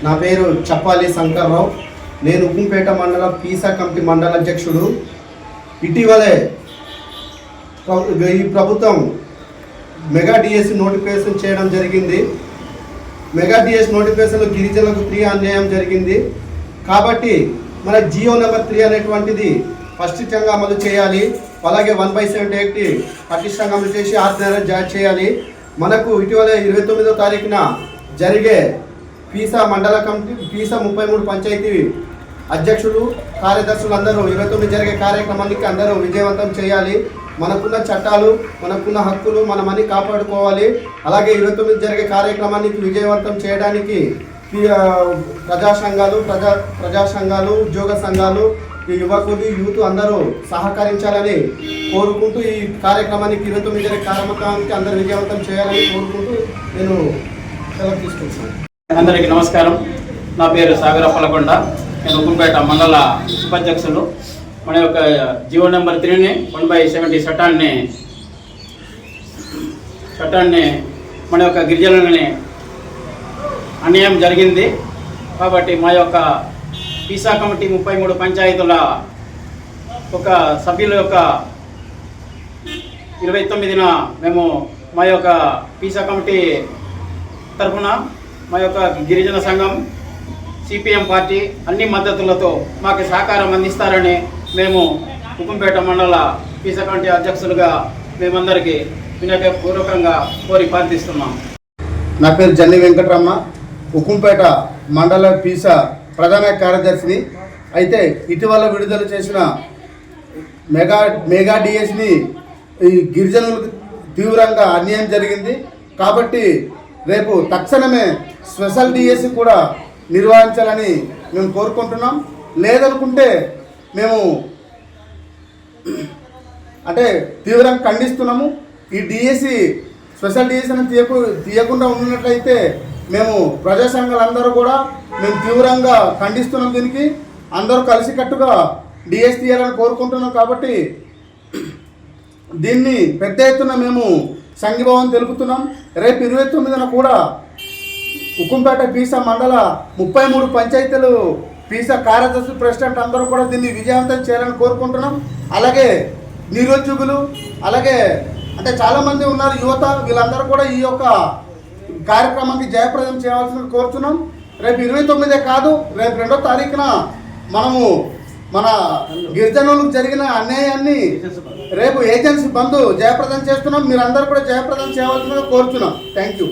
నా పేరు చప్పాలి శంకర్రావు. నేను ఉక్కుంపేట మండలం పీసా కమిటీ మండల అధ్యక్షుడు. ఇటీవలే ఈ ప్రభుత్వం మెగా డిఎస్సి నోటిఫికేషన్ చేయడం జరిగింది. మెగా డిఎస్సి నోటిఫికేషన్లో గిరిజనులకు ఫ్రీ అన్యాయం జరిగింది. కాబట్టి మన జియో నెంబర్ 3 అనేటువంటిది పటిష్టంగా అమలు చేయాలి. అలాగే 1/7 యాక్ట్ పటిష్టంగా అమలు చేసి ఆర్డినరీ జారీ చేయాలి. మనకు ఇటీవల 29వ తారీఖున జరిగే పీసా మండల కమిటీ పీసా 33 పంచాయతీ అధ్యక్షులు కార్యదర్శులు అందరూ 29 జరిగే కార్యక్రమానికి అందరూ విజయవంతం చేయాలి. మనకున్న చట్టాలు, మనకున్న హక్కులు మనమని కాపాడుకోవాలి. అలాగే 29 జరిగే కార్యక్రమానికి విజయవంతం చేయడానికి ప్రజా సంఘాలు, ఉద్యోగ సంఘాలు, యువకులు, యూత్ అందరూ సహకరించాలని కోరుకుంటూ ఈ కార్యక్రమానికి 29 జరిగే కార్యక్రమానికి అందరూ విజయవంతం చేయాలని కోరుకుంటూ నేను సెలవు తీసుకుంటున్నాను. అందరికీ నమస్కారం. నా పేరు సాగర పలకొండ. నేను ఉక్కుంపేట మండల ఉపాధ్యక్షులు. మన యొక్క జియో నెంబర్ 3ని 1/70 చట్టాన్ని మన యొక్క గిరిజనులని అన్యాయం జరిగింది. కాబట్టి మా యొక్క పీసా కమిటీ 33 పంచాయతీల ఒక సభ్యుల యొక్క 29న మేము మా యొక్క పీసా కమిటీ తరఫున మా యొక్క గిరిజన సంఘం, సిపిఎం పార్టీ అన్ని మద్దతులతో మాకు సహకారం అందిస్తారని మేము ఉక్కుంపేట మండల పీసా కమిటీ అధ్యక్షులుగా మేమందరికీ వినయపూర్వకంగా కోరి ప్రార్థిస్తున్నాం. నా పేరు జల్లి వెంకటరమ్మ, ఉక్కుంపేట మండల పీసా ప్రధాన కార్యదర్శిని. అయితే ఇటీవల విడుదల చేసిన మెగా డిఎస్ని ఈ గిరిజనులకు తీవ్రంగా అన్యాయం జరిగింది. కాబట్టి రేపు తక్షణమే స్పెషల్ డిఎస్సి కూడా నిర్వహించాలని మేము కోరుకుంటున్నాం. లేదనుకుంటే మేము తీవ్రంగా ఖండిస్తున్నాము. ఈ డిఎస్సి స్పెషల్ డిఎస్సిని తీయకుండా ఉన్నట్లయితే మేము ప్రజా సంఘాలందరూ కూడా మేము తీవ్రంగా ఖండిస్తున్నాం. దీనికి అందరూ కలిసికట్టుగా డిఎస్సి తీయాలని కోరుకుంటున్నాం. కాబట్టి దీన్ని పెద్ద ఎత్తున మేము సంఘీభావం తెలుపుతున్నాం. రేపు 29న కూడా ఉక్కుంపేట పీసా మండల 33 పంచాయతీలు పీసా కార్యదర్శి, ప్రెసిడెంట్ అందరూ కూడా దీన్ని విజయవంతం చేయాలని కోరుకుంటున్నాం. అలాగే నిరుద్యోగులు, అలాగే చాలామంది ఉన్నారు యువత, వీళ్ళందరూ కూడా ఈ యొక్క కార్యక్రమానికి జయప్రదం చేయవలసిన కోరుతున్నాం. రేపు 29 కాదు, రేపు 2వ తారీఖున మనము మన గిరిజనులకు జరిగిన అన్యాయాన్ని రేపు ఏజెన్సీ బంద్ జయప్రదం చేస్తున్నాం. మీరందరూ కూడా జయప్రదం చేయవలసిందిగా కోరుతున్నాం. Thank you.